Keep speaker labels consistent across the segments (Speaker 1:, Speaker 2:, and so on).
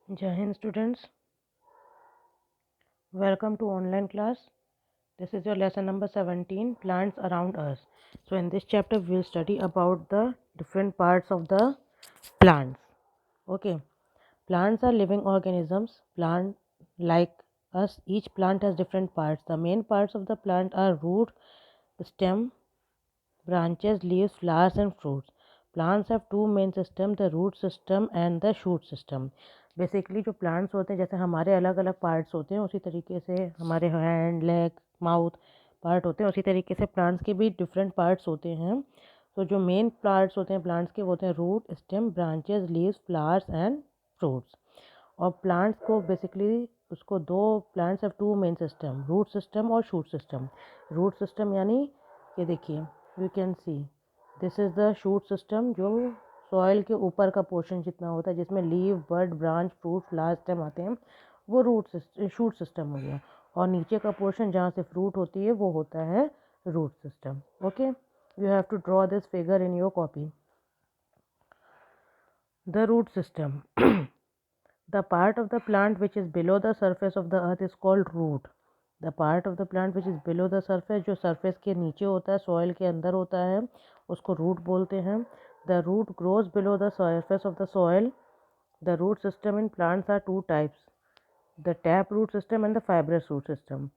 Speaker 1: Jai Hind students, welcome to online class. This is your lesson number 17, plants around us. So in this chapter we will study about the different parts of the plants. Okay, plants are living organisms. Plant like us, each plant has different parts. The main parts of the plant are root, stem, branches, leaves, flowers and fruits. Plants have two main systems, the root system and the shoot system. Basically जो plants होते हैं जैसे हमारे अलग अलग parts होते हैं उसी तरीके से हमारे हैंड लेग माउथ पार्ट होते हैं उसी तरीके से प्लांट्स के भी डिफरेंट पार्ट्स होते हैं। तो जो मेन पार्ट्स होते हैं प्लांट्स के वो होते हैं root stem branches leaves flowers and fruits. और प्लांट्स को बेसिकली उसको दो plants have two main system root system और शूट सिस्टम। रूट सिस्टम यानी ये देखिए you can see this is the shoot system जो सॉइल के ऊपर का पोर्शन जितना होता है जिसमें leave bud branch fruit flower stem आते हैं वो शूट सिस्टम हो गया। और नीचे का पोर्शन जहाँ से फ्रूट होती है वो होता है root system. Okay, you have to draw this figure in your copy. The root system the part of the plant which is below the surface of the earth is called root. The part of the plant which is below the surface जो surface के नीचे होता है soil के अंदर होता है उसको root बोलते हैं। The root grows below the surface of the soil. The root system in plants are two types, the tap root system and the fibrous root system.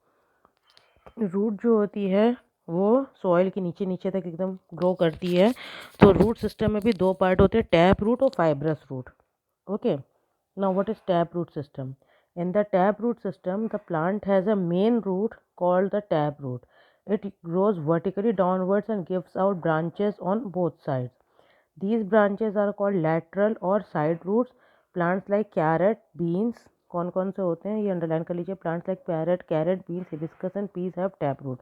Speaker 1: Root जो होती है वो सॉइल के नीचे नीचे तक एकदम ग्रो करती है। तो रूट सिस्टम में भी दो पार्ट होते हैं, टैप रूट और fibrous root. Okay, now what is taproot system? In the taproot system, the plant has a main root called the taproot. It grows vertically downwards and gives out branches on both sides. These branches are called lateral or side roots. Plants like carrot, beans, कौन कौन से होते हैं ये underline कर लीजिए। Plants like parrot carrot beans hibiscus and peas have tap root.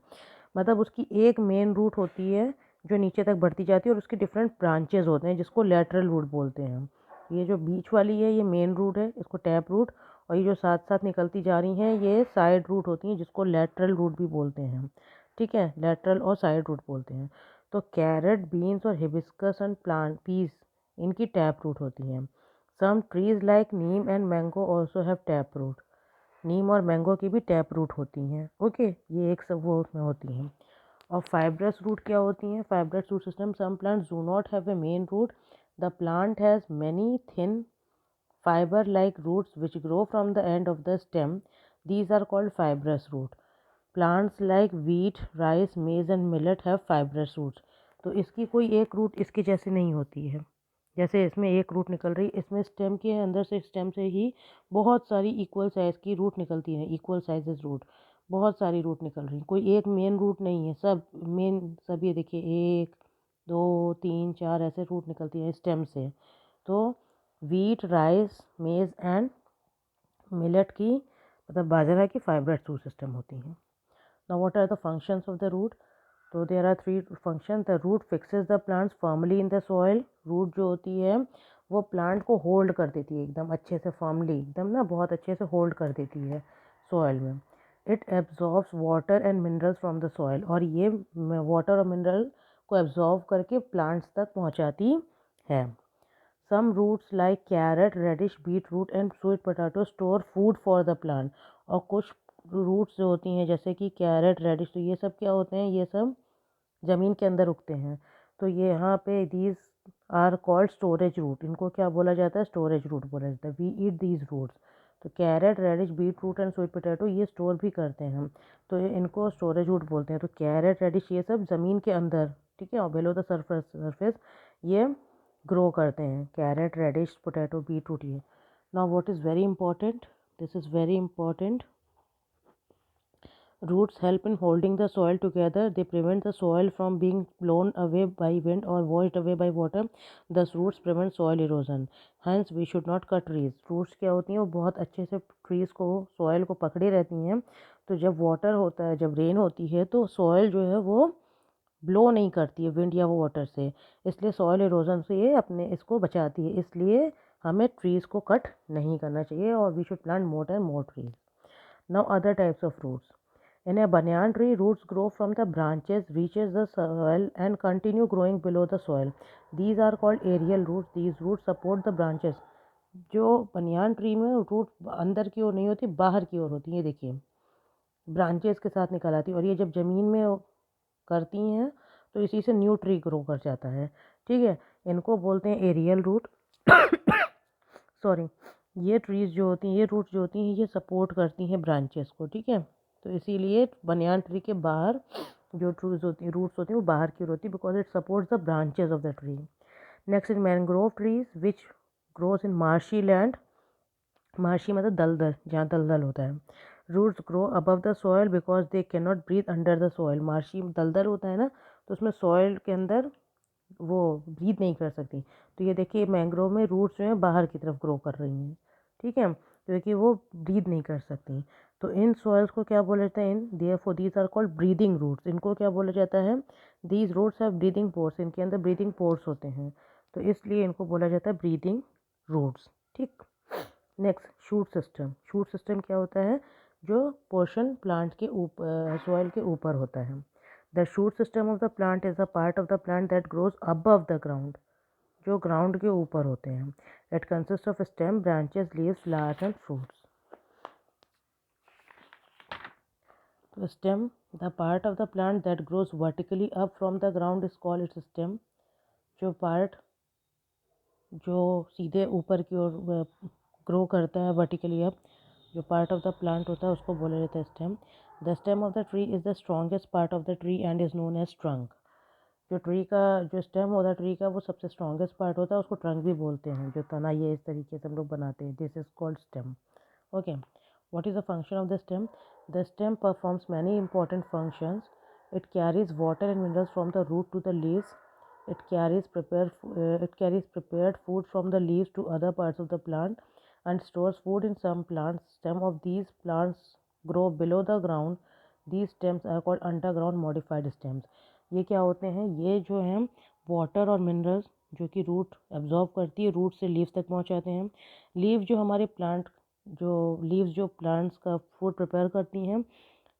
Speaker 1: मतलब उसकी एक मेन रूट होती है जो नीचे तक बढ़ती जाती है और उसके डिफरेंट ब्रांचेज होते हैं जिसको लेटरल रूट बोलते हैं। ये जो बीच वाली है ये मेन रूट है, इसको टैप रूट। और ये जो साथ साथ निकलती जा रही हैं ये साइड रूट होती हैं जिसको लेटरल रूट भी बोलते हैं। ठीक है, लेटरल और साइड रूट बोलते हैं। तो कैरेट बीन्स और हिबिस्कस एंड प्लांट पीस इनकी टैप रूट होती हैं। Some trees like neem and mango also have tap root. नीम और मैंगो की भी टैप रूट होती हैं। ओके, ये एक सब वो उसमें होती हैं। और फाइब्रस रूट क्या होती हैं? Fibrous root system some plants do not have a main root. The plant has many thin fiber like roots which grow from the end of the stem. These are called fibrous root. Plants like wheat, rice, maize and millet have fibrous roots. तो इसकी कोई एक root इसके जैसे नहीं होती है। जैसे इसमें एक रूट निकल रही, इसमें स्टेम के अंदर से स्टेम से ही बहुत सारी इक्वल साइज़ की रूट निकलती है। इक्वल साइजेस रूट, बहुत सारी रूट निकल रही, कोई एक मेन रूट नहीं है। सब मेन सभी देखिए एक दो तीन चार ऐसे रूट निकलती है स्टेम से। तो wheat rice maize and millet की मतलब बाजरा की फाइब्रस रूट सिस्टम होती हैं। Now what are the functions of the root? तो there are three function. The root fixes the plants firmly in the soil. Root जो होती है वो प्लांट को होल्ड कर देती है एकदम अच्छे से, फर्मली एकदम ना बहुत अच्छे से होल्ड कर देती है सॉइल में। It absorbs water and minerals from the soil. और ये वाटर और मिनरल को एब्जॉर्ब करके प्लांट्स तक पहुंचाती है। Some roots like carrot, radish, beetroot and sweet potato store food for the plant. और कुछ रूट्स जो होती हैं जैसे कि कैरेट रेडिश, तो ये सब क्या होते हैं? ये सब ज़मीन के अंदर उगते हैं। तो ये यहाँ पे these are called storage root. इनको क्या बोला जाता है? स्टोरेज रूट बोला जाता है। We eat these roots. तो carrot radish beetroot and sweet potato ये स्टोर भी करते हैं हम, तो इनको स्टोरेज रूट बोलते हैं। तो कैरेट रेडिश ये सब ज़मीन के अंदर, ठीक है, और बिलो द सरफेस ये ग्रो करते हैं। Carrot radish potato beetroot ये। Now what is very important, this is very important, roots help in holding the soil together. They prevent the soil from being blown away by wind or washed away by water. Thus roots prevent soil erosion. Hence we should not cut trees. Roots क्या होती हैं? वो बहुत अच्छे से trees को, soil को पकड़े रहती हैं। तो जब water होता है, जब rain होती है तो soil जो है वो ब्लो नहीं करती है विंड या वो वाटर से, इसलिए सॉइल इरोजन से ये अपने इसको बचाती है। इसलिए हमें ट्रीज़ को कट नहीं करना चाहिए और we should plant more and more trees. Now other types of roots. In a banyan tree, roots grow from the branches, reaches the soil and continue growing below the soil. These are called aerial roots. These roots support the branches. जो banyan tree में root अंदर की ओर नहीं होती, बाहर की ओर होती है, ये देखिए ब्रांचेस के साथ निकल आती है, और ये जब ज़मीन में करती हैं तो इसी से न्यू ट्री ग्रो कर जाता है। ठीक है, इनको बोलते हैं एरियल रूट। सॉरी, ये ट्रीज जो होती हैं, ये रूट्स जो होती हैं, ये सपोर्ट करती हैं ब्रांचेस को। ठीक है, तो इसीलिए बनियान ट्री के बाहर जो ट्रीज होती हैं, रूट्स होती हैं, वो बाहर की ओर होती है, because it supports the branches of the tree. Next is mangrove trees which grows in marshy land. Marshy मतलब दलदल, जहाँ दलदल होता है। Roots grow above the soil because they can not breathe under the soil. Marshy दलदल होता है ना, तो उसमें सॉयल के अंदर वो ब्रीथ नहीं कर सकती। तो ये देखिए मैंग्रोव में रूट्स जो हैं बाहर की तरफ ग्रो कर रही हैं। ठीक है, तो देखिए वो ब्रीथ नहीं कर सकती। तो इन सॉइल्स को क्या बोला जाता है, in therefore these are called breathing roots. इनको क्या बोला जाता है, these roots have breathing pores. इनके अंदर ब्रीदिंग पोर्स होते हैं, तो इसलिए इनको बोला जाता है ब्रीदिंग रूट्स। ठीक, next shoot system. Shoot system क्या होता है, जो पोर्शन प्लांट के ऊपर सॉइल के ऊपर होता है। The shoot system of the plant is the part of the plant that grows above the ground, जो ग्राउंड के ऊपर होते हैं। It consist of stem, branches, leaves, flowers and fruits. तो stem, the part of the plant that grows vertically up from the ground is called its stem. जो part जो सीधे ऊपर की ओर ग्रो करता है वर्टिकली अप, जो पार्ट ऑफ द प्लांट होता है, उसको बोला जाता है stem. The stem of the tree is the strongest part of the tree and is known as trunk. जो ट्री का जो स्टेम होता है ट्री का, वो सबसे स्ट्रॉन्गेस्ट पार्ट होता है, उसको ट्रंक भी बोलते हैं। जो तना ये इस तरीके से हम लोग बनाते हैं, this is called stem. Okay, what is the function of the stem? The stem performs many important functions. It carries water and minerals from the root to the leaves. It carries prepared food from the leaves to other parts of the plant and stores food in some plants. Stem of these plants grow below the ground. These stems are called underground modified stems. ये क्या होते हैं, ये जो हैं water और minerals जो कि रूट एब्जॉर्ब करती है, रूट से लीव्स तक पहुंचाते हैं। लीव जो हमारे प्लांट जो लीव्स जो प्लांट्स का फूड प्रिपेयर करती हैं,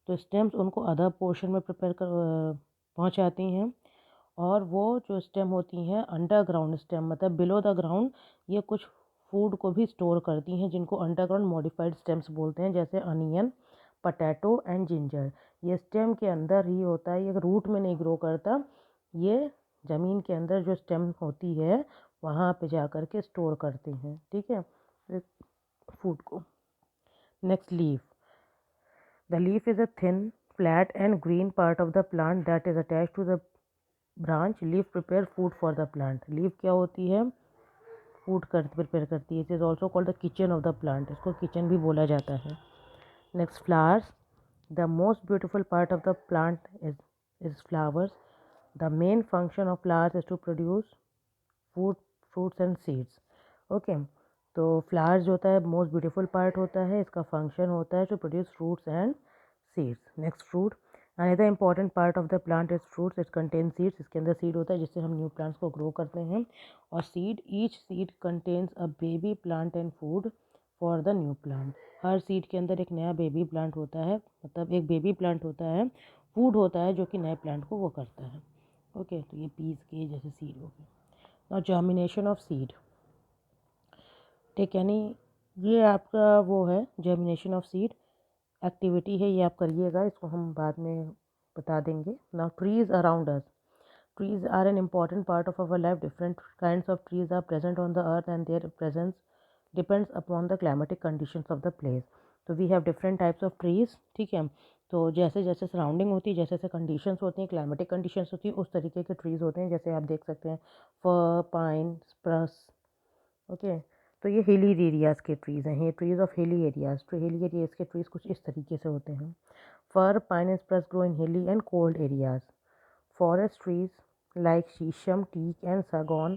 Speaker 1: तो स्टेम्स उनको अदर पोर्शन में प्रिपेयर कर पहुंचाती हैं। और वो जो स्टेम होती हैं अंडरग्राउंड स्टेम, मतलब बिलो द ग्राउंड, ये कुछ फूड को भी स्टोर करती हैं, जिनको अंडरग्राउंड मॉडिफाइड स्टेम्स बोलते हैं, जैसे अनियन, पटैटो एंड जिंजर। ये स्टेम के अंदर ही होता है, ये रूट में नहीं ग्रो करता, ये ज़मीन के अंदर जो स्टेम होती है वहाँ पे जा कर के स्टोर करते हैं। ठीक है, फूड को। Next, leaf. The leaf is a thin, flat and green part of the plant that is attach to the branch. Leaf prepare food for the plant. Leaf क्या होती है, फूड प्रिपेयर करती है। It is also called the kitchen of the plant, इसको kitchen भी बोला जाता है। Next, flowers. The most beautiful part of the plant is flowers. The main function of flowers is to produce food, fruits and seeds. Okay, तो flowers जो होता है most beautiful part होता है, इसका फंक्शन होता है to produce fruits and seeds. Next, fruit. Another important part of the plant is fruits. It contain seeds, इसके अंदर सीड होता है जिससे हम न्यू प्लांट्स को ग्रो करते हैं। और seed, each seed contains a baby plant and food for the new plant. Her seed के अंदर एक नया बेबी प्लांट होता है, मतलब एक बेबी प्लांट होता है, फूड होता है जो कि नए प्लांट को वो करता है। ओके, तो ये पीस के जैसे सीड हो गए। और जर्मिनेशन ऑफ सीड, ठीक, यानी ये आपका वो है जर्मिनेशन ऑफ सीड एक्टिविटी है, ये आप करिएगा, इसको हम बाद में बता देंगे। Now, trees around us. Trees are an important part of our life. Different kinds of trees are present on the earth and their presence depends upon the climatic conditions of the place. तो we have different types of trees. ठीक है, तो जैसे जैसे surrounding होती है, जैसे जैसे कंडीशंस होती हैं, क्लाइमेटिक कंडीशंस होती हैं, उस तरीके के ट्रीज होते हैं। जैसे आप देख सकते हैं फर, पाइन, स्प्रस। ओके, तो ये हिली एरियाज़ के ट्रीज़ हैं, ये ट्रीज़ ऑफ हिली एरियाज़। तो हिली एरियाज़ के ट्रीज़ कुछ इस तरीके से होते हैं। Fir, pine and spruce grow in hilly and cold areas. Forest trees like shisham, teak and sagon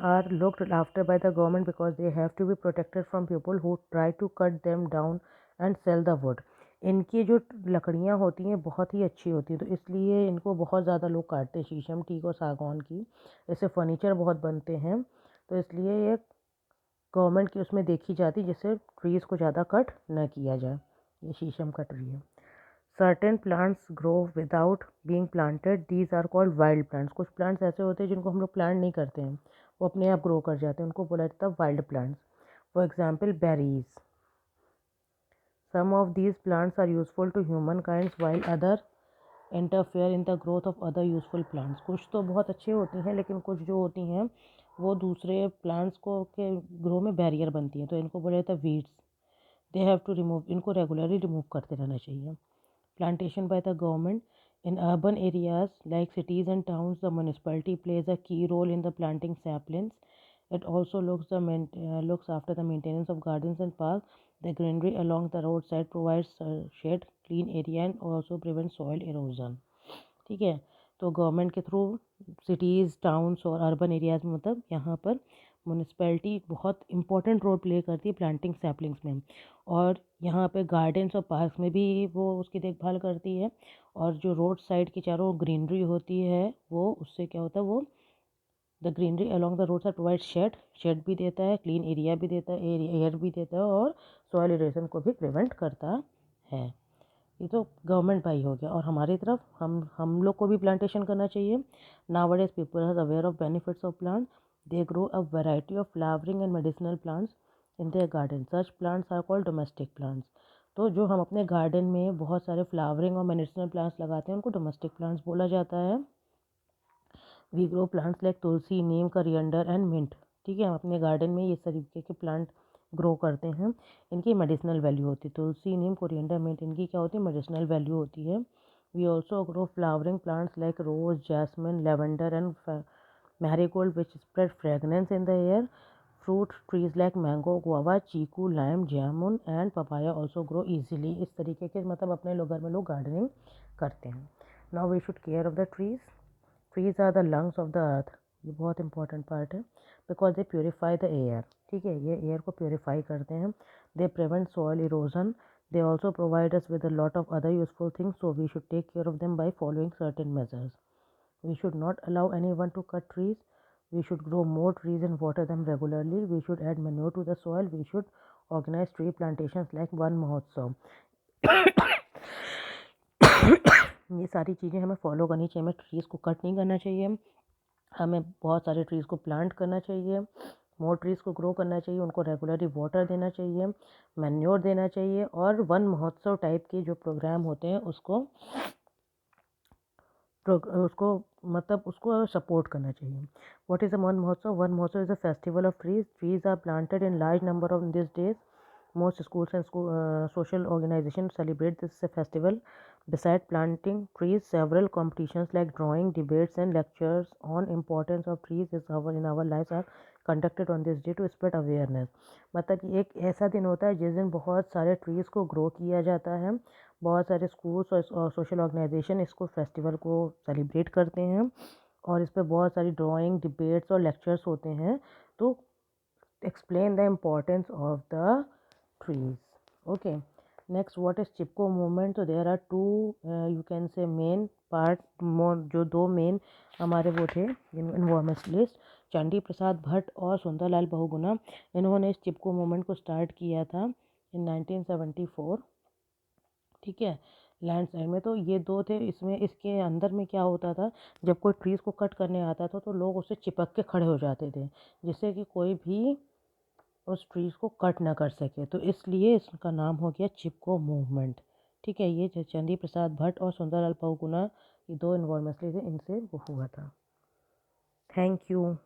Speaker 1: are looked after by the government because they have to be protected from people who try to cut them down and sell the wood. इनकी जो लकड़ियाँ होती हैं बहुत ही अच्छी होती हैं, तो इसलिए इनको बहुत ज़्यादा लोग काटते हैं, शीशम, टीक और सागौन की। इससे फर्नीचर बहुत बनते हैं, तो इसलिए ये गवर्नमेंट की उसमें देखी जाती है जिससे ट्रीज़ को ज़्यादा कट न किया जाए। ये शीशम का ट्री है। Certain plants grow without being planted, these are called wild plants. कुछ प्लांट्स ऐसे होते हैं जिनको हम लोग प्लांट नहीं करते हैं, वो अपने आप ग्रो कर जाते हैं, उनको बोला जाता है wild plants. For example berries. Some of these plants are useful to human kinds while other interfere in the growth of other useful plants. कुछ तो बहुत अच्छी होती हैं, लेकिन कुछ जो होती हैं वो दूसरे प्लांट्स को के ग्रो में बैरियर बनती हैं, तो इनको बोला जाता है weeds. They have to remove, इनको रेगुलरली रिमूव करते रहना चाहिए। Plantation by the government. In urban areas like cities and towns, the municipality plays a key role in the planting saplings. It also looks after the maintenance of gardens and parks. The greenery along the roadside provides shade, clean area and also prevents soil erosion. ठीक है, तो government के through cities, towns और urban areas में, मतलब यहाँ पर municipality बहुत इंपॉर्टेंट रोल प्ले करती है प्लांटिंग सैपलिंग्स में। और यहाँ पे गार्डन्स और पार्क्स में भी वो उसकी देखभाल करती है। और जो रोड साइड की चारों ग्रीनरी होती है वो उससे क्या होता है, वो the greenery along the road side provide shade भी देता है, क्लीन एरिया भी देता है, एयर भी देता है और सॉइल इरोजन को भी प्रिवेंट करता है। ये तो गवर्नमेंट का ही हो गया। और हमारी तरफ हम लोग को भी प्लांटेशन करना चाहिए। Nowadays people are aware of benefits of plant. They grow a variety of flowering and medicinal plants in their garden. Such plants are called domestic plants. तो जो हम अपने गार्डन में बहुत सारे फ्लावरिंग और मेडिसिनल प्लांट्स लगाते हैं उनको डोमेस्टिक प्लांट्स बोला जाता है। We grow plants like tulsi, neem, coriander and mint. ठीक है, हम अपने गार्डन में ये तरीके के प्लांट ग्रो करते हैं। इनकी मेडिसिनल वैल्यू होती है। तुलसी, नीम, कोरिएंडर, मिंट, इनकी क्या होती है, मेडिसिनल वैल्यू होती है। We also grow flowering plants like rose, jasmine, lavender and marigold which spread fragrance in the air. Fruit trees like mango, guava, chikoo, lime, jamun and papaya also grow easily. इस तरीके के मतलब अपने लोग घर में लोग गार्डनिंग करते हैं। Now we should care of the trees. Trees are the lungs of the earth. ये बहुत इंपॉर्टेंट पार्ट है। Because they purify the air. ठीक है, ये एयर को प्योरीफाई करते हैं। They prevent soil erosion. They also provide us with a lot of other useful things, so we should take care of them by following certain measures. We should not allow anyone to cut trees. We should grow more trees and water them regularly. We should add manure to the soil. We should organize tree plantations like Van Mahotsav. ये सारी चीज़ें हमें follow करनी चाहिए। हमें trees को cut नहीं करना चाहिए। हमें बहुत सारे ट्रीज़ को प्लांट करना चाहिए, मोर ट्रीज़ को ग्रो करना चाहिए, उनको रेगुलरली वाटर देना चाहिए, मैन्योर देना चाहिए और वन महोत्सव टाइप के जो प्रोग्राम होते हैं उसको सपोर्ट करना चाहिए। What is a Van Mahotsav? Van Mahotsav is a festival of trees. Trees are planted in large number of this days. Most schools and social organizations celebrate this festival. Besides planting trees, several competitions like drawing, debates, and lectures on importance of trees in our lives are conducted on this day to spread awareness. मतलब कि एक ऐसा दिन होता है जिस दिन बहुत सारे ट्रीज़ को ग्रो किया जाता है। बहुत सारे स्कूल्स और सोशल ऑर्गेनाइजेशन इसको फेस्टिवल को सेलिब्रेट करते हैं और इस पर बहुत सारी ड्राइंग, डिबेट्स और लेक्चर्स होते हैं तो explain the importance of the trees. Okay, next, what is Chipko movement? तो there are two you can say main part, जो दो मेन हमारे वो थे इन्वायरमेंटलिस्ट, चंडी प्रसाद भट्ट और सुंदरलाल बहुगुणा। इन्होंने इस चिपको मूवमेंट को स्टार्ट किया था इन 1974। ठीक है, लैंडस्लाइड में। तो ये दो थे। इसमें इसके अंदर में क्या होता था, जब कोई ट्रीज़ को कट करने आता था तो लोग उससे चिपक के खड़े हो जाते थे जिससे कि कोई भी उस ट्रीज़ को कट ना कर सके। तो इसलिए इसका नाम हो गया चिपको मूवमेंट। ठीक है, ये चंडी प्रसाद भट्ट और सुंदरलाल बहुगुणा, ये दो इन्वायरमेंटलिस्ट थे, इनसे वो हुआ था। Thank you.